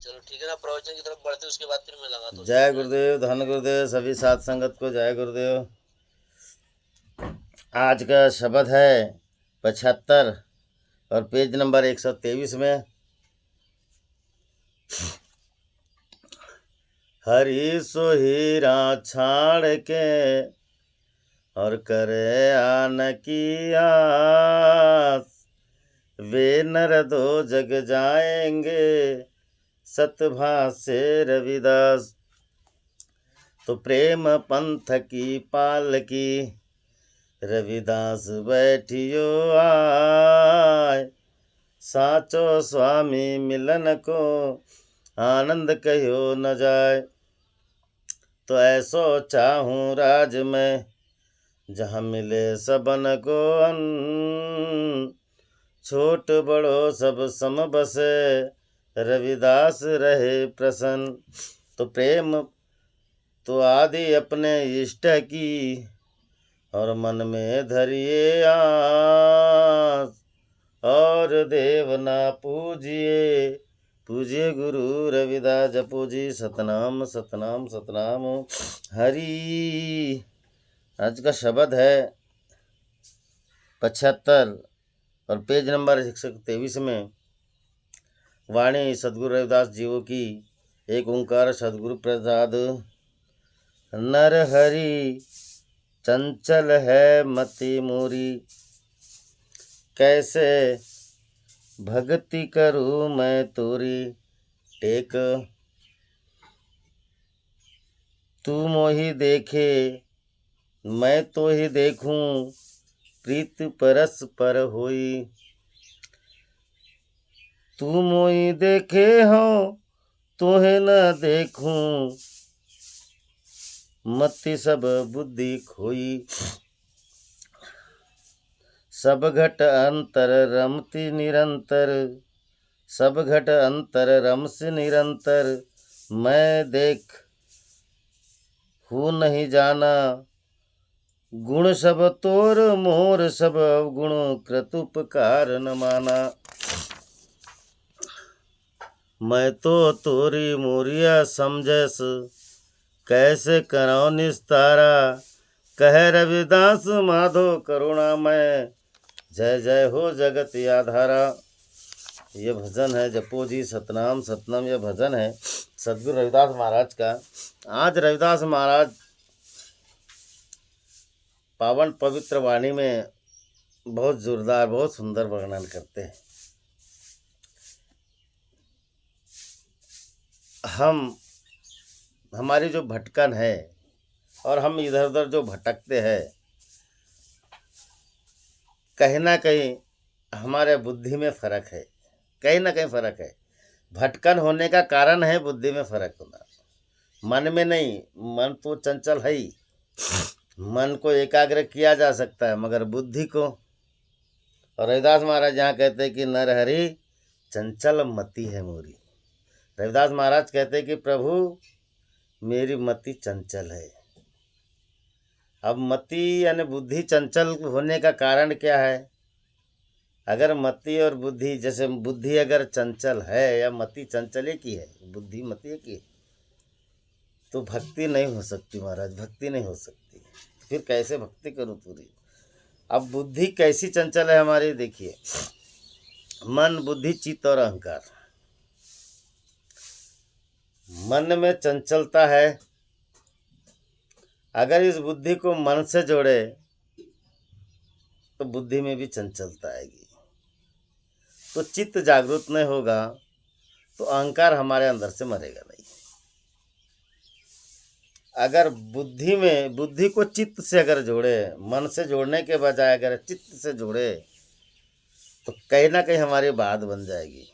चलो ठीक है ना, प्रवचन की तरफ बढ़ते उसके बाद फिर मैं लगाता हूँ। जय गुरुदेव, धन गुरुदेव, सभी साध संगत को जय गुरुदेव। आज का शब्द है 75 और पेज नंबर 123 में। हरि सो हीरा छाड़ के और करे आन की आस, वे नर दो जग जाएंगे सतभाष से रविदास। तो प्रेम पंथ की पाल की रविदास बैठियो आय, साचो स्वामी मिलन को आनंद कहो न जाए। तो ऐसो चाहूँ राज में जहाँ मिले सबन को अन्न, छोट बड़ो सब सम बसे रविदास रहे प्रसन्न। तो प्रेम तो आदि अपने इष्ट की और मन में धरिए आस, और देव ना पूजिए पूजिए गुरु रविदास। जपो जी सतनाम सतनाम सतनाम हरि। आज का शब्द है 75 और पेज नंबर 123 में। वाणी सदगुरु रविदास जीवों की एक ओंकार सदगुरु प्रसाद। नर हरि चंचल है मति मोरी, कैसे भक्ति करूँ मैं तोरी। टेक तू मोहि देखे मैं तो ही देखूं, प्रीत परस पर होई। तू मोहि देखे हो तोहे न देखूं, मति सब बुद्धि खोई। सब घट अंतर रमति निरंतर, सब घट अंतर रमस निरंतर। मैं देख हूँ नहीं जाना, गुण सब तोर मोर सब अवगुण, कृतुपकार न माना। मैं तो तोरी मोरिया समझस, कैसे करो निस्तारा। कह रविदास माधो करुणामय, जय जय हो जगत आधारा। ये भजन है जपो जी सतनाम सतनाम। यह भजन है सदगुरु रविदास महाराज का। आज रविदास महाराज पावन पवित्र वाणी में बहुत जोरदार बहुत सुंदर वर्णन करते हैं। हमारी जो भटकन है और हम इधर उधर जो भटकते हैं, कहीं ना कहीं हमारे बुद्धि में फर्क है, कहीं ना कहीं फर्क है। भटकन होने का कारण है बुद्धि में फर्क होना, मन में नहीं। मन तो चंचल है ही, मन को एकाग्र किया जा सकता है, मगर बुद्धि को। और रविदास महाराज यहाँ कहते हैं कि नर हरि चंचल मति है मोरी। रविदास महाराज कहते हैं कि प्रभु मेरी मति चंचल है। अब मति यानी बुद्धि चंचल होने का कारण क्या है? अगर मति और बुद्धि, जैसे बुद्धि अगर चंचल है या मति चंचल की है, बुद्धि मति की है, तो भक्ति नहीं हो सकती महाराज, भक्ति नहीं हो सकती। फिर कैसे भक्ति करूं पूरी? अब बुद्धि कैसी चंचल है हमारी, देखिए। मन बुद्धि चित्त और अहंकार, मन में चंचलता है। अगर इस बुद्धि को मन से जोड़े तो बुद्धि में भी चंचलता आएगी, तो चित्त जागृत नहीं होगा, तो अहंकार हमारे अंदर से मरेगा नहीं। अगर बुद्धि को चित्त से अगर जोड़े, मन से जोड़ने के बजाय अगर चित्त से जोड़े, तो कहीं ना कहीं हमारी बात बन जाएगी।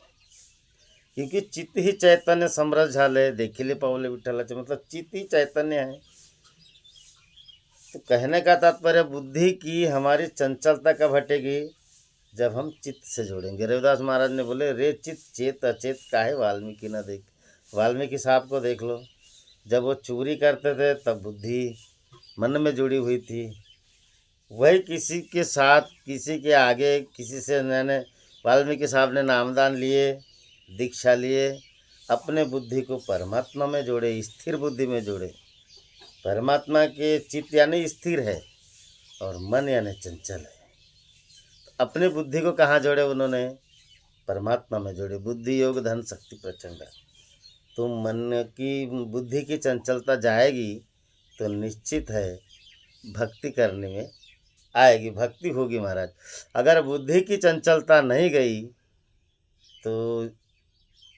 क्योंकि चित्त ही चैतन्य समरस झाले देखिले पावले विठ्ठलाचे, मतलब चित्त ही चैतन्य है। तो कहने का तात्पर्य बुद्धि की हमारी चंचलता कब हटेगी? जब हम चित्त से जोड़ेंगे। रविदास महाराज ने बोले, रे चित्त चेत अचेत काहे वाल्मीकि न देख। वाल्मीकि साहब को देख लो, जब वो चोरी करते थे तब बुद्धि मन में जुड़ी हुई थी। वही किसी के साथ, किसी के आगे, किसी से मैंने, वाल्मीकि साहब ने नामदान लिए, दीक्षा लिए, अपने बुद्धि को परमात्मा में जोड़े, स्थिर बुद्धि में जोड़े। परमात्मा के चित्त यानी स्थिर है और मन यानी चंचल है। अपने बुद्धि को कहाँ जोड़े उन्होंने? परमात्मा में जोड़े। बुद्धि योग धन शक्ति प्रचंड। तो मन की बुद्धि की चंचलता जाएगी तो निश्चित है भक्ति करने में आएगी, भक्ति होगी महाराज। अगर बुद्धि की चंचलता नहीं गई तो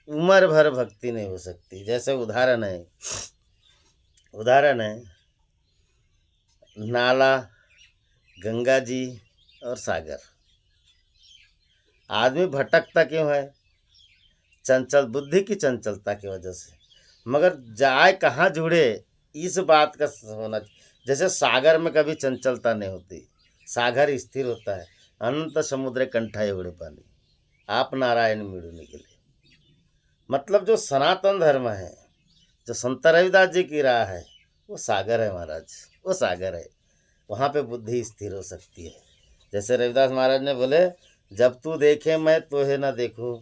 उम्र भर भक्ति नहीं हो सकती। जैसे उदाहरण है नाला, गंगा जी और सागर। आदमी भटकता क्यों है? चंचल बुद्धि की चंचलता की वजह से। मगर जाए कहाँ जुड़े, इस बात का होना। जैसे सागर में कभी चंचलता नहीं होती, सागर स्थिर होता है। अनंत समुद्र कंठाए उड़े पानी, आप नारायण मिलू निकले। मतलब जो सनातन धर्म है, जो संत रविदास जी की राह है, वो सागर है महाराज, वो सागर है। वहाँ पे बुद्धि स्थिर हो सकती है। जैसे रविदास महाराज ने बोले, जब तू देखे मैं तोहे न देखूं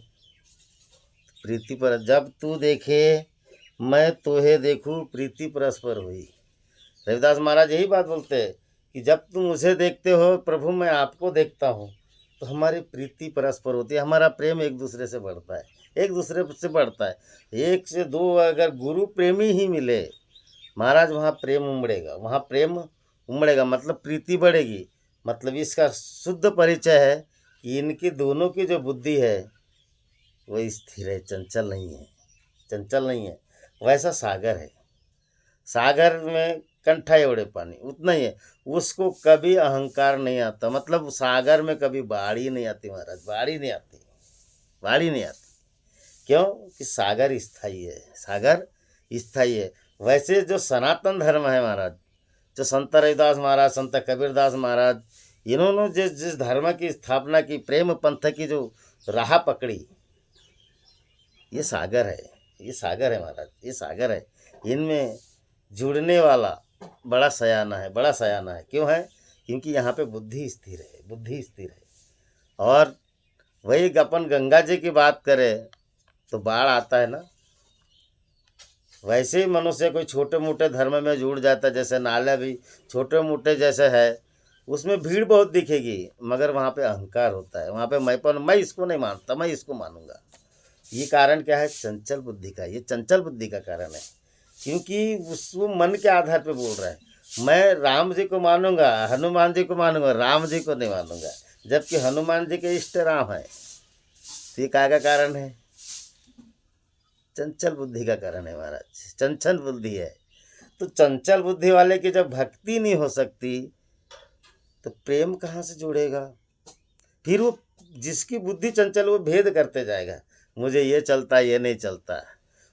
प्रीति पर, जब तू देखे मैं तोहे देखूं प्रीति परस्पर हुई। रविदास महाराज यही बात बोलते हैं कि जब तुम मुझे देखते हो प्रभु मैं आपको देखता हूँ, तो हमारी प्रीति परस्पर होती है, हमारा प्रेम एक दूसरे से बढ़ता है, एक दूसरे से बढ़ता है। एक से दो अगर गुरु प्रेमी ही मिले महाराज, वहाँ प्रेम उमड़ेगा, वहाँ प्रेम उमड़ेगा, मतलब प्रीति बढ़ेगी। मतलब इसका शुद्ध परिचय है कि इनकी दोनों की जो बुद्धि है वो स्थिर है, चंचल नहीं है, चंचल नहीं है। वैसा सागर है, सागर में कंठाए ओढ़े पानी उतना ही है, उसको कभी अहंकार नहीं आता। मतलब सागर में कभी बाढ़ी नहीं आती महाराज, बाढ़ी नहीं आती, बाढ़ी नहीं आती। क्यों? कि सागर स्थायी है, सागर स्थायी है। वैसे जो सनातन धर्म है महाराज, जो संत रविदास महाराज, संत कबीरदास महाराज, इन्होंने जिस जिस धर्म की स्थापना की, प्रेम पंथ की जो राह पकड़ी, ये सागर है, ये सागर है महाराज, ये सागर है। इनमें जुड़ने वाला बड़ा सयाना है, बड़ा सयाना है। क्यों है? क्योंकि यहाँ पे बुद्धि स्थिर है, बुद्धि स्थिर है। और वही अपन गंगा जी की बात करें तो बाढ़ आता है ना, वैसे ही मनुष्य कोई छोटे मोटे धर्म में जुड़ जाता है। जैसे नाले भी छोटे मोटे जैसे है, उसमें भीड़ बहुत दिखेगी, मगर वहाँ पे अहंकार होता है, वहाँ पे मैं इसको नहीं मानता, मैं इसको मानूंगा। ये कारण क्या है? चंचल बुद्धि का, ये चंचल बुद्धि का कारण है। क्योंकि वो मन के आधार पे बोल रहा है, मैं राम जी को मानूंगा, हनुमान जी को मानूंगा, राम जी को नहीं मानूंगा, जबकि हनुमान जी के इष्ट राम है। तो ये क्या का कारण है? चंचल बुद्धि का कारण है महाराज, चंचल बुद्धि है। तो चंचल बुद्धि वाले की जब भक्ति नहीं हो सकती तो प्रेम कहाँ से जुड़ेगा? फिर वो जिसकी बुद्धि चंचल, वो भेद करते जाएगा, मुझे ये चलता ये नहीं चलता।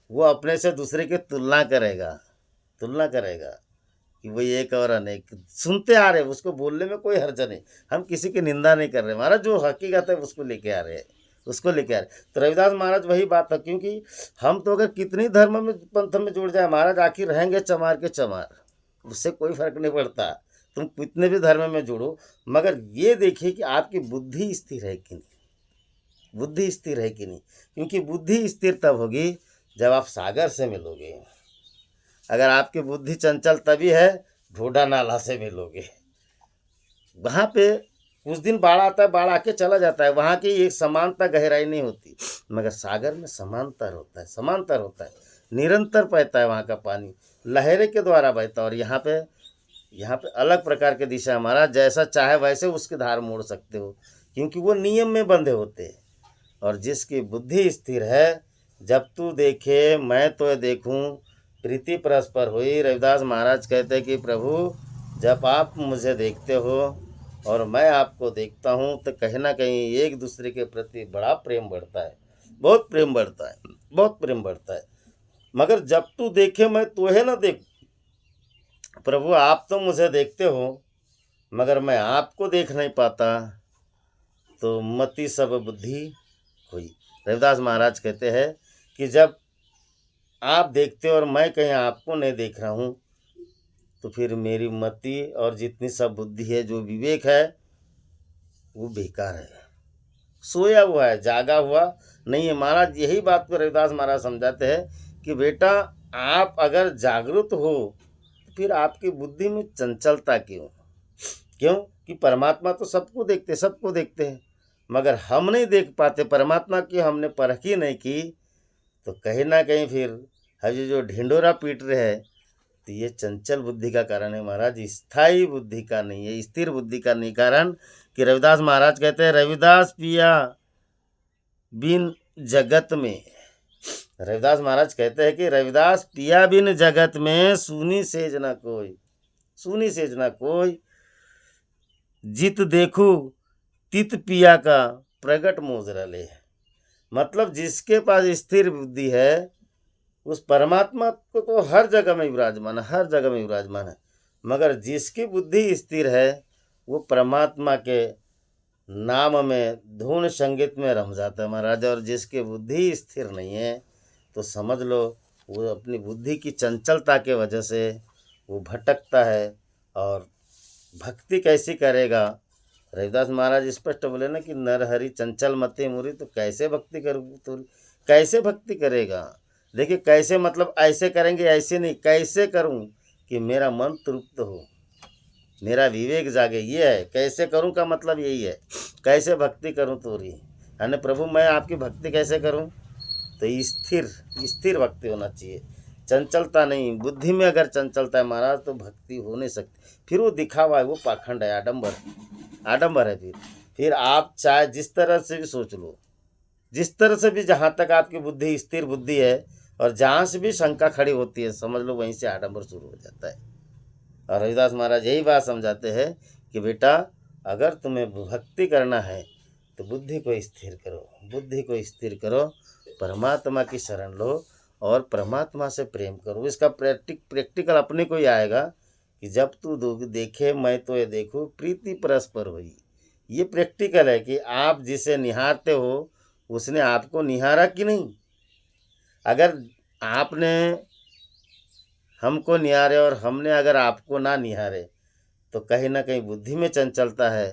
वो अपने से दूसरे की तुलना करेगा, तुलना करेगा कि वो एक और अनेक सुनते आ रहे, उसको बोलने में कोई हर्ज नहीं। हम किसी की निंदा नहीं कर रहे महाराज, जो हकीकत है उसको लेके आ रहे हैं, उसको लेके आ रहे। तो रविदास महाराज वही बात है। क्योंकि हम तो अगर कितनी धर्म में पंथ में जुड़ जाए महाराज, आखिर रहेंगे चमार के चमार, उससे कोई फर्क नहीं पड़ता। तुम कितने भी धर्म में जुड़ो, मगर ये देखिए कि आपकी बुद्धि स्थिर है कि नहीं, बुद्धि स्थिर है कि नहीं। क्योंकि बुद्धि स्थिर तब होगी जब आप सागर से मिलोगे। अगर आपकी बुद्धि चंचल तभी है ढोडा नाला से मिलोगे। वहाँ पे कुछ दिन बाढ़ आता है, बाढ़ आके चला जाता है, वहाँ की एक समानता गहराई नहीं होती। मगर सागर में समांतर होता है, समांतर होता है, निरंतर बहता है वहाँ का पानी, लहरें के द्वारा बहता है। और यहाँ पे अलग प्रकार के दिशा हमारा, जैसा चाहे वैसे उसकी धार मोड़ सकते हो, क्योंकि वो नियम में बंधे होते हैं। और जिसकी बुद्धि स्थिर है, जब तू देखे मैं तो देखूं प्रीति परस्पर हुई। रविदास महाराज कहते हैं कि प्रभु जब आप मुझे देखते हो और मैं आपको देखता हूँ, तो कहीं ना कहीं एक दूसरे के प्रति बड़ा प्रेम बढ़ता है, बहुत प्रेम बढ़ता है, बहुत प्रेम बढ़ता है। मगर जब तू देखे मैं तोहे ना देख, प्रभु आप तो मुझे देखते हो मगर मैं आपको देख नहीं पाता, तो मति सब बुद्धि हुई। रविदास महाराज कहते हैं कि जब आप देखते हो और मैं कहीं आपको नहीं देख रहा हूँ, तो फिर मेरी मति और जितनी सब बुद्धि है, जो विवेक है, वो बेकार है, सोया हुआ है, जागा हुआ नहीं है। महाराज यही बात को रविदास महाराज समझाते हैं कि बेटा आप अगर जागृत हो तो फिर आपकी बुद्धि में चंचलता क्यों? क्यों कि परमात्मा तो सबको देखते हैं, मगर हम नहीं देख पाते परमात्मा की, हमने परख ही नहीं की, तो कहीं ना कहीं फिर हम जो ढिंडोरा पीट रहे हैं तो ये चंचल बुद्धि का कारण है महाराज, स्थायी बुद्धि का नहीं है, स्थिर बुद्धि का नहीं। कारण कि रविदास महाराज कहते हैं, रविदास पिया बिन जगत में, रविदास महाराज कहते हैं कि रविदास पिया बिन जगत में सुनी सेज ना कोई, सुनी सेज ना कोई, जित देखू तित पिया का प्रगट मोजरा ले। मतलब जिसके पास स्थिर बुद्धि है उस परमात्मा को तो हर जगह में विराजमान है, हर जगह में विराजमान है, मगर जिसकी बुद्धि स्थिर है वो परमात्मा के नाम में धुन संगीत में रम जाता है महाराज। और जिसकी बुद्धि स्थिर नहीं है तो समझ लो वो अपनी बुद्धि की चंचलता के वजह से वो भटकता है। और भक्ति कैसी करेगा? रविदास महाराज स्पष्ट बोले ना कि नर हरि चंचल मति मुरी, तो कैसे भक्ति करूँ? तो कैसे भक्ति करेगा? देखिए कैसे मतलब ऐसे करेंगे, ऐसे नहीं, कैसे करूँ कि मेरा मन तृप्त हो, मेरा विवेक जागे, ये है कैसे करूं का मतलब यही है। कैसे भक्ति करूं तोरी, यानी प्रभु मैं आपकी भक्ति कैसे करूं? तो स्थिर भक्ति होना चाहिए, चंचलता नहीं। बुद्धि में अगर चंचलता है महाराज तो भक्ति हो नहीं सकती, फिर वो दिखावा है, वो पाखंड है, आडंबर है। फिर आप चाहे जिस तरह से भी सोच लो, जिस तरह से भी, जहाँ तक आपकी बुद्धि स्थिर बुद्धि है और जहाँ से भी शंका खड़ी होती है, समझ लो वहीं से आडंबर शुरू हो जाता है। और रविदास महाराज यही बात समझाते हैं कि बेटा अगर तुम्हें भक्ति करना है तो बुद्धि को स्थिर करो, बुद्धि को स्थिर करो, परमात्मा की शरण लो और परमात्मा से प्रेम करो। इसका प्रैक्टिकल अपने को ही आएगा कि जब तू देखे मैं तो ये देखूँ, प्रीति परस्पर हुई। ये प्रैक्टिकल है कि आप जिसे निहारते हो उसने आपको निहारा कि नहीं। अगर आपने हमको निहारे और हमने अगर आपको ना निहारे तो कहीं ना कहीं बुद्धि में चंचलता है।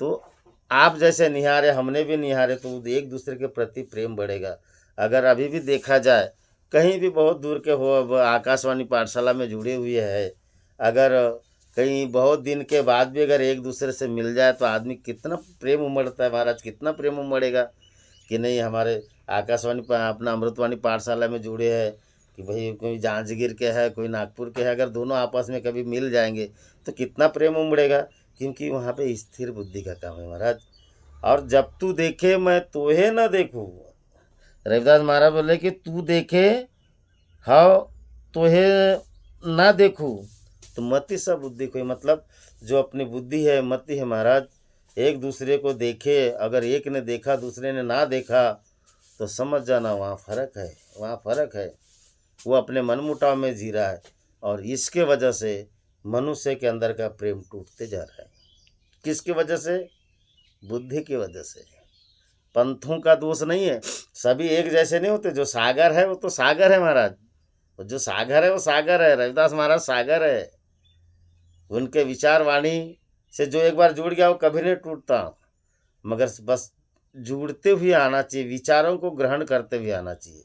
तो आप जैसे निहारे हमने भी निहारे तो एक दूसरे के प्रति प्रेम बढ़ेगा। अगर अभी भी देखा जाए कहीं भी बहुत दूर के हो, अब आकाशवाणी पाठशाला में जुड़े हुए है, अगर कहीं बहुत दिन के बाद भी अगर एक दूसरे से मिल जाए तो आदमी कितना प्रेम उमड़ता है महाराज, कितना प्रेम उमड़ेगा कि नहीं। हमारे आकाशवाणी अपना अमृतवाणी पाठशाला में जुड़े हैं कि भाई कोई जांजगीर के है, कोई नागपुर के है, अगर दोनों आपस में कभी मिल जाएंगे तो कितना प्रेम उमड़ेगा, क्योंकि वहाँ पे स्थिर बुद्धि का काम है महाराज। और जब तू देखे मैं तोहे न देखूँ, रविदास महाराज बोले कि तू देखे हाँ तोहे ना देखूँ तो मति सब बुद्धि कोई, मतलब जो अपनी बुद्धि है मति है महाराज, एक दूसरे को देखे, अगर एक ने देखा दूसरे ने ना देखा तो समझ जाना वहाँ फ़र्क है, वहाँ फ़र्क है। वो अपने मनमुटाव में जी रहा है और इसके वजह से मनुष्य के अंदर का प्रेम टूटते जा रहा है। किसकी वजह से? बुद्धि की वजह से। पंथों का दोष नहीं है, सभी एक जैसे नहीं होते। जो सागर है वो तो सागर है महाराज, जो सागर है वो सागर है। रविदास महाराज सागर है, उनके विचार वाणी से जो एक बार जुड़ गया वो कभी नहीं टूटता, मगर बस जुड़ते हुए आना चाहिए, विचारों को ग्रहण करते हुए आना चाहिए।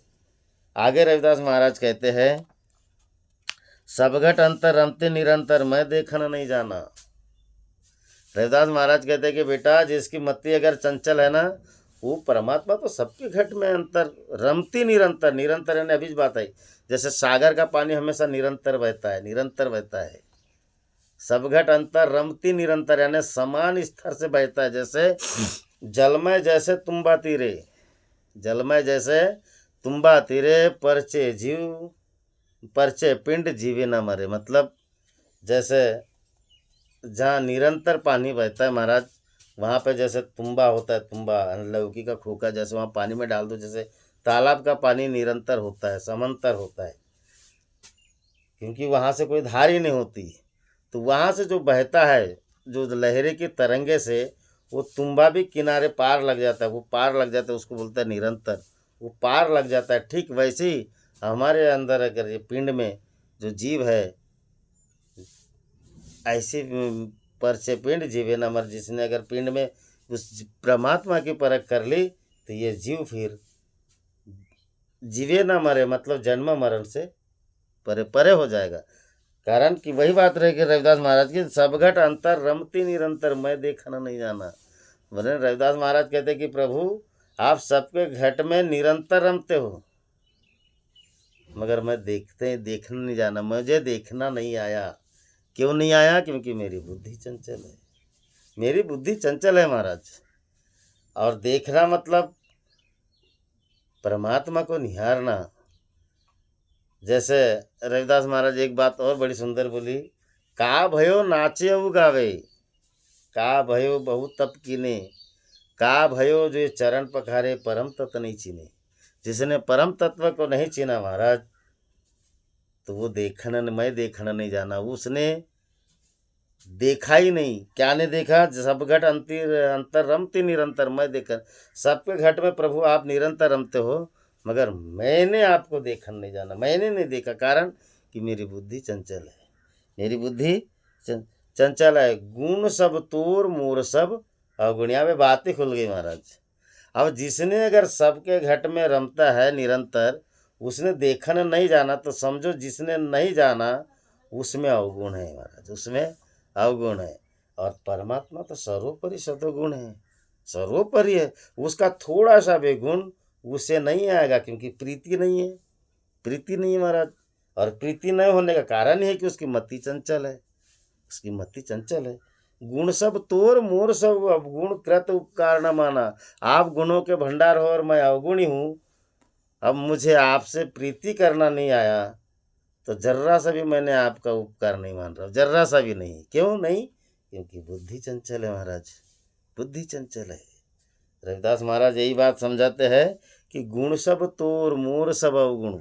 आगे रविदास महाराज कहते हैं, सब घट अंतर रमते निरंतर मैं देखना नहीं जाना। रविदास महाराज कहते हैं कि बेटा जिसकी मति अगर चंचल है ना, वो परमात्मा तो सबके घट में अंतर रमती निरंतर, निरंतर यानी अभी बात आई, जैसे सागर का पानी हमेशा निरंतर बहता है, निरंतर बहता है। सब घट अंतर रमती निरंतर यानी समान स्तर से बहता है। जैसे जलमय जैसे तुम्बा तीरे, जलमय जैसे तुम्बा तीरे परचे जीव, परचे पिंड जीवे न मरे। मतलब जैसे जहाँ निरंतर पानी बहता है महाराज, वहाँ पे जैसे तुम्बा होता है, तुम्बा लौकी का खोखा, जैसे वहाँ पानी में डाल दो, जैसे तालाब का पानी निरंतर होता है, समंतर होता है, क्योंकि वहाँ से कोई धार ही नहीं होती। तो वहाँ से जो बहता है, जो लहरे की तरंगे से वो तुम्बा भी किनारे पार लग जाता है, वो पार लग जाता है, उसको बोलता है निरंतर, वो पार लग जाता है। ठीक वैसे ही हमारे अंदर अगर ये पिंड में जो जीव है, ऐसे परचे पिंड जीवे न मर, जिसने अगर पिंड में उस परमात्मा की परख कर ली तो ये जीव फिर जीवे ना मरे, मतलब जन्म मरण से परे परे हो जाएगा। कारण कि वही बात रहेगी रविदास महाराज की, सब घट अंतर रमती निरंतर, मैं देखना नहीं जाना। बोले रविदास महाराज कहते कि प्रभु आप सबके घट में निरंतर रमते हो, मगर मैं देखने नहीं जाना, मुझे देखना नहीं आया। क्यों नहीं आया? क्योंकि मेरी बुद्धि चंचल है, मेरी बुद्धि चंचल है महाराज। और देखना मतलब परमात्मा को निहारना। जैसे रविदास महाराज एक बात और बड़ी सुंदर बोली, का भयो नाचे अब गावे, का भयो बहुत तप कीने, का भयो जो चरण पखारे परम तत्व नहीं चीने। जिसने परम तत्व को नहीं चीना महाराज, तो वो मैं देखना नहीं जाना, उसने देखा ही नहीं। क्या ने देखा? सब घट अंतर रमती निरंतर, मैं देखा सबके घट में प्रभु आप निरंतर रमते हो, मगर मैंने आपको देखने नहीं जाना, मैंने नहीं देखा। कारण कि मेरी बुद्धि चंचल है, मेरी बुद्धि चंचल है। गुण सब तोर मोर सब अवगुणिया में बातें खुल गई महाराज। अब जिसने अगर सबके घट में रमता है निरंतर, उसने देखने नहीं जाना, तो समझो जिसने नहीं जाना उसमें अवगुण है महाराज, उसमें अवगुण है। और परमात्मा तो सर्वोपरि सदगुण है, सर्वोपरि है। उसका थोड़ा सा भी गुण उसे नहीं आएगा, क्योंकि प्रीति नहीं है, प्रीति नहीं है महाराज। और प्रीति नहीं होने का कारण है कि उसकी मति चंचल है, उसकी मति चंचल है। गुण सब तोर मोर सब अवगुण कृत उपकार न माना। आप गुणों के भंडार हो और मैं अवगुणी हूँ। अब मुझे आपसे प्रीति करना नहीं आया, तो जर्रा सा भी मैंने आपका उपकार नहीं मान रहा, जर्रा सा भी नहीं। क्यों नहीं? क्योंकि बुद्धि चंचल है महाराज, बुद्धि चंचल है। रविदास महाराज यही बात समझाते हैं कि गुण सब तोर मोर सब अवगुण।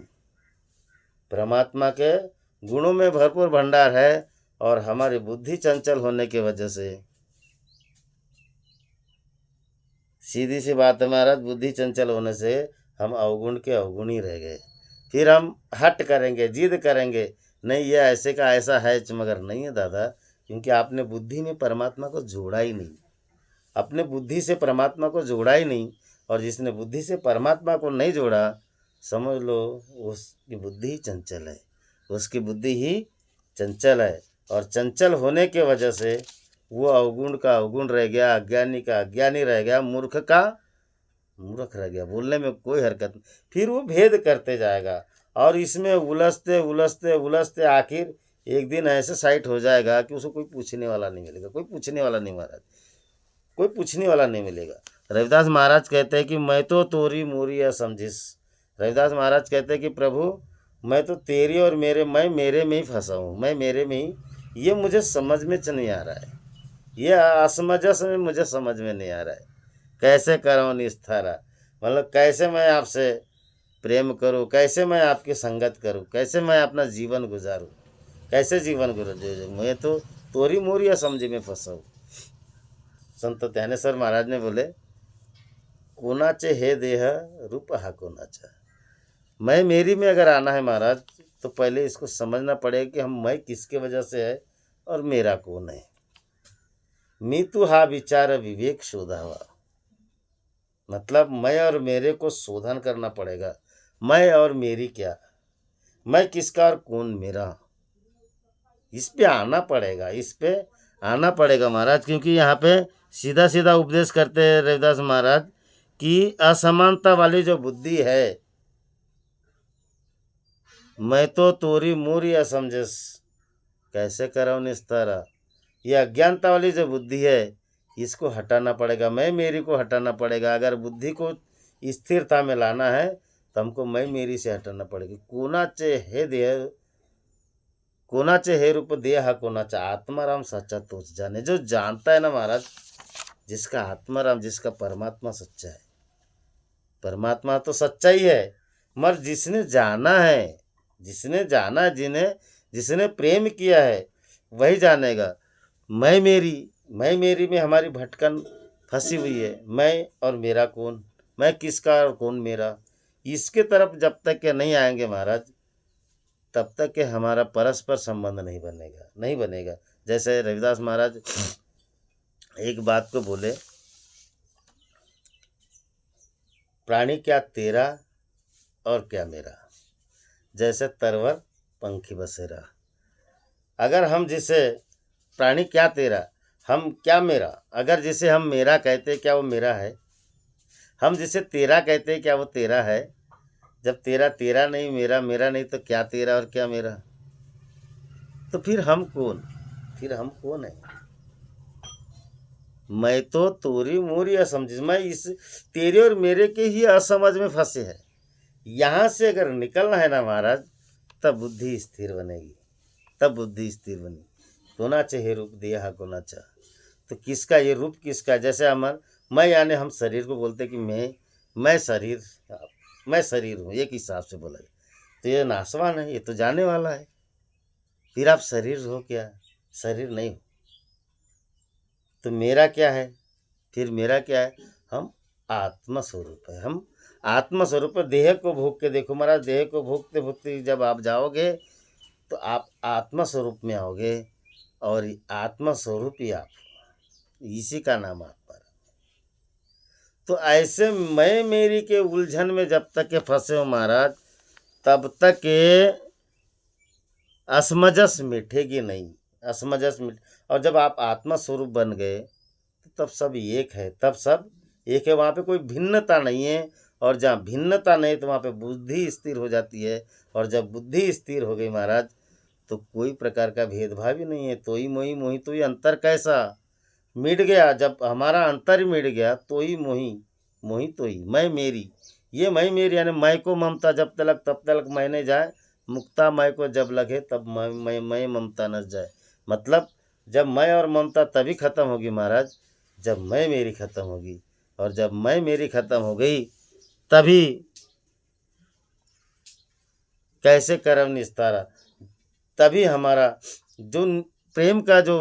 परमात्मा के गुणों में भरपूर भंडार है, और हमारी बुद्धि चंचल होने की वजह से, सीधी सी बात है महाराज, बुद्धि चंचल होने से हम अवगुण के अवगुण ही रह गए। फिर हम हट करेंगे, जिद करेंगे, नहीं ये ऐसे का ऐसा है, मगर नहीं है दादा, क्योंकि आपने बुद्धि में परमात्मा को जोड़ा ही नहीं, अपने बुद्धि से परमात्मा को जोड़ा ही नहीं। और जिसने बुद्धि से परमात्मा को नहीं जोड़ा, समझ लो उसकी बुद्धि ही चंचल है, उसकी बुद्धि ही चंचल है। और चंचल होने के वजह से वो अवगुण का अवगुण रह गया, अज्ञानी का अज्ञानी रह गया, मूर्ख का मूर्ख रह गया, बोलने में कोई हरकत नहीं। फिर वो भेद करते जाएगा, और इसमें उलझते उलझते उलझते आखिर एक दिन ऐसे साइट हो जाएगा कि उसको कोई पूछने वाला नहीं मिलेगा, कोई पूछने वाला नहीं महाराज, कोई पूछने वाला नहीं मिलेगा। रविदास महाराज कहते हैं कि मैं तो तोरी मोरी या समझिस। रविदास महाराज कहते हैं कि प्रभु मैं तो तेरी और मैं मेरे में ही फंसा हूँ, मैं मेरे में ही, ये मुझे समझ में नहीं आ रहा है, ये असमंजस में मुझे समझ में नहीं आ रहा है। कैसे करूँ निस्तारा, मतलब कैसे मैं आपसे प्रेम करूँ, कैसे मैं आपकी संगत करूँ, कैसे मैं अपना जीवन गुजारूँ, कैसे जीवन गुजारूँ, मैं तो तोरी मोरी या समझी में फंसा हूँ। संत ज्ञानेश्वर महाराज ने बोले, कोनाचे हे देह रूप हा कोनाचा। मैं मेरी में अगर आना है महाराज, तो पहले इसको समझना पड़ेगा कि मैं किसके वजह से है और मेरा कौन है। मीतु हा विचार विवेक शोधावा, मतलब मैं और मेरे को शोधन करना पड़ेगा। मैं और मेरी क्या, मैं किसका और कौन मेरा, इस पे आना पड़ेगा, इस पे आना पड़ेगा महाराज। क्योंकि यहाँ पे सीधा सीधा उपदेश करते हैं रविदास महाराज कि असमानता वाली जो बुद्धि है, मैं तो तोरी मोरी असमझस कैसे कराऊं निस्तारा, ये अज्ञानता वाली जो बुद्धि है, इसको हटाना पड़ेगा, मैं मेरी को हटाना पड़ेगा। अगर बुद्धि को स्थिरता में लाना है तो हमको मैं मेरी से हटाना पड़ेगी। कोनाचे हे रूप देहा कोनाचे, आत्माराम सच्चा तो जाने। जो जानता है ना महाराज, जिसका आत्माराम, जिसका परमात्मा सच्चा है, परमात्मा तो सच्चा ही है, मगर जिसने जाना है, जिसने जाना है, जिसने प्रेम किया है, वही जानेगा। मैं मेरी में हमारी भटकन फंसी हुई है। मैं और मेरा कौन, मैं किसका और कौन मेरा, इसके तरफ जब तक के नहीं आएंगे महाराज, तब तक के हमारा परस्पर संबंध नहीं बनेगा। जैसे रविदास महाराज एक बात को बोले प्राणी क्या तेरा और क्या मेरा, जैसे तरवर पंखी बसेरा। अगर हम जिसे प्राणी क्या तेरा, हम क्या मेरा, अगर जिसे हम मेरा कहते क्या वो मेरा है? हम जिसे तेरा कहते क्या वो तेरा है? जब तेरा तेरा नहीं, मेरा मेरा नहीं, तो क्या तेरा और क्या मेरा? तो फिर हम कौन? फिर हम कौन है? मैं तो तोरी मोरी असमझ, मैं इस तेरे और मेरे के ही असमझ में फंसे है। यहाँ से अगर निकलना है ना महाराज, तब बुद्धि स्थिर बनेगी, तब बुद्धि स्थिर बनेगी। तो ना चाहे रूप दिया हा को ना चाह, तो किसका ये रूप किसका? जैसे हमार मैं यानी हम शरीर को बोलते कि मैं शरीर, मैं शरीर हूँ, एक हिसाब से बोला जाए तो ये नासवान है, ये तो जाने वाला है। फिर आप शरीर हो क्या? शरीर नहीं हो। तो मेरा क्या है? फिर मेरा क्या है? हम आत्मा स्वरूप है, हम आत्मा स्वरूप है। देह को भोग के देखो महाराज, देह को भोगते भोगते जब आप जाओगे तो आप आत्मा स्वरूप में आओगे, और आत्मा स्वरूप ही आप, इसी का नाम आत्मा है। तो ऐसे मैं मेरी के उलझन में जब तक के फंसे हो महाराज, तब तक के असमंजस मिटेगी नहीं, असमंजस मिट। और जब आप आत्मा स्वरूप बन गए तो तब सब एक है, तब सब एक है, वहाँ पे कोई भिन्नता नहीं है। और जहाँ भिन्नता नहीं तो वहाँ पे बुद्धि स्थिर हो जाती है। और जब बुद्धि स्थिर हो गई महाराज, तो कोई प्रकार का भेदभाव ही नहीं है। तो ही मोही, मोही तो ही अंतर कैसा मिट गया। जब हमारा अंतर ही मिट गया, तो ही मोही, मोही तो ही मैं मेरी, ये मैं मेरी यानी मैं को ममता जब तलक तब तलक मैं नहीं जाए, मुक्ता मैं को जब लगे तब मैं ममता न जाए। मतलब जब मैं और ममता तभी खत्म होगी महाराज, जब मैं मेरी खत्म होगी। और जब मैं मेरी खत्म हो गई, तभी कैसे कर्म निस्तारा, तभी हमारा जो प्रेम का जो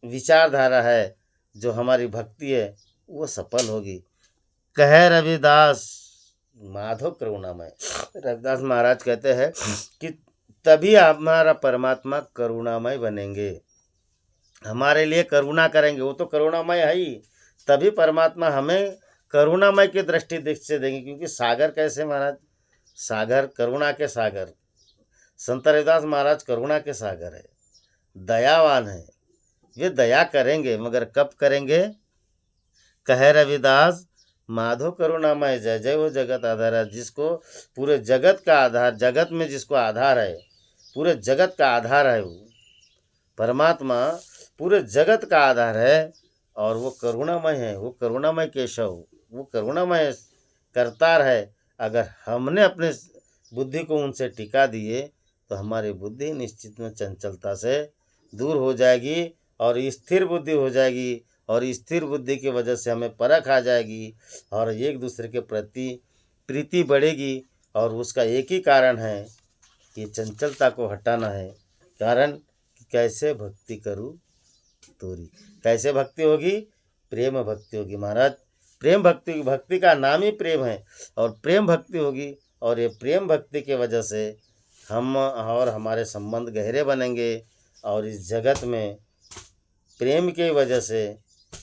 विचारधारा है, जो हमारी भक्ति है, वो सफल होगी। कह रविदास माधव करुणामय, रविदास महाराज कहते हैं कि तभी हमारा परमात्मा करुणामय बनेंगे, हमारे लिए करुणा करेंगे। वो तो करुणामय है ही, तभी परमात्मा हमें करुणामय की दृष्टि से देंगे। क्योंकि सागर कैसे महाराज, सागर करुणा के सागर, संत रविदास महाराज करुणा के सागर है, दयावान है। वे दया करेंगे, मगर कब करेंगे? कह रविदास माधव करुणामय जय जय वो जगत आधार है। जिसको पूरे जगत का आधार, जगत में जिसको आधार है, पूरे जगत का आधार है, वो परमात्मा पूरे जगत का आधार है। और वो करुणामय है, वो करुणामय केशव, वो करुणामय करतार है। अगर हमने अपने बुद्धि को उनसे टिका दिए, तो हमारी बुद्धि निश्चित में चंचलता से दूर हो जाएगी और स्थिर बुद्धि हो जाएगी। और स्थिर बुद्धि की वजह से हमें परख आ जाएगी और एक दूसरे के प्रति प्रीति बढ़ेगी। और उसका एक ही कारण है कि चंचलता को हटाना है। कारण कि कैसे भक्ति करूँ तोरी, कैसे भक्ति होगी? प्रेम भक्ति होगी महाराज। प्रेम भक्ति, भक्ति का नाम ही प्रेम है, और प्रेम भक्ति होगी। और ये प्रेम भक्ति के वजह से हम और हमारे संबंध गहरे बनेंगे। और इस जगत में प्रेम की वजह से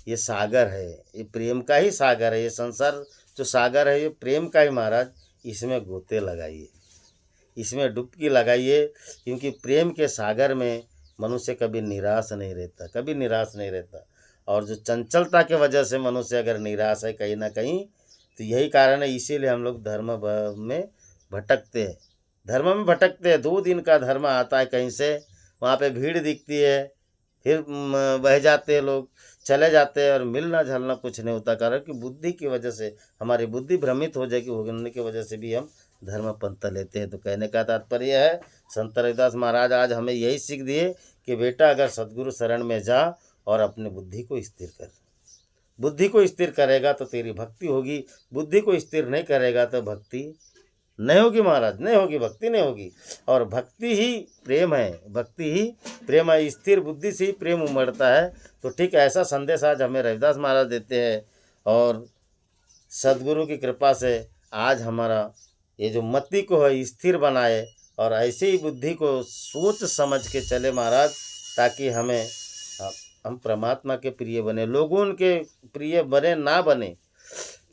ये सागर है, ये प्रेम का ही सागर है। ये संसार जो सागर है, ये प्रेम का ही महाराज। इसमें गोते लगाइए, इसमें डुबकी लगाइए, क्योंकि प्रेम के सागर में मनुष्य कभी निराश नहीं रहता, कभी निराश नहीं रहता। और जो चंचलता के वजह से मनुष्य अगर निराश है कहीं ना कहीं, तो यही कारण है। इसीलिए हम लोग धर्म में भटकते हैं, धर्म में भटकते हैं। 2 दिन का धर्म आता है कहीं से, वहाँ पे भीड़ दिखती है, फिर बह जाते हैं लोग, चले जाते हैं, और मिलना झलना कुछ नहीं होता। कारण कि बुद्धि की वजह से, हमारी बुद्धि भ्रमित हो जाएगी, होने की वजह से भी हम धर्म पंथ लेते हैं। तो कहने का तात्पर्य है, संत रविदास महाराज आज हमें यही सीख दिए कि बेटा अगर सद्गुरु शरण में जा और अपनी बुद्धि को स्थिर कर। बुद्धि को स्थिर करेगा तो तेरी भक्ति होगी, बुद्धि को स्थिर नहीं करेगा तो भक्ति नहीं होगी महाराज, नहीं होगी, भक्ति नहीं होगी। और भक्ति ही प्रेम है, भक्ति ही प्रेम है। स्थिर बुद्धि से ही प्रेम उमड़ता है। तो ठीक ऐसा संदेश आज हमें रविदास महाराज देते हैं। और सद्गुरु की कृपा से आज हमारा ये जो मति को है स्थिर बनाए, और ऐसे ही बुद्धि को सोच समझ के चले महाराज, ताकि हम परमात्मा के प्रिय बने, लोगों के प्रिय बने ना बने,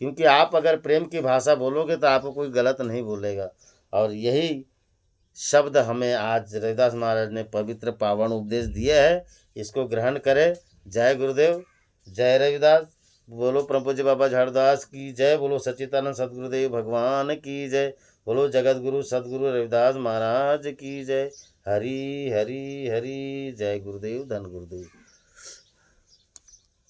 क्योंकि आप अगर प्रेम की भाषा बोलोगे तो आपको कोई गलत नहीं बोलेगा। और यही शब्द हमें आज रविदास महाराज ने पवित्र पावन उपदेश दिया है, इसको ग्रहण करें। जय गुरुदेव, जय रविदास। बोलो परम पूज्य बाबा झाड़दास की जय, बोलो सच्चिदानंद सदगुरुदेव भगवान की जय, बोलो जगत गुरु सदगुरु रविदास महाराज की जय। हरि हरि हरि, जय गुरुदेव, धन गुरुदेव।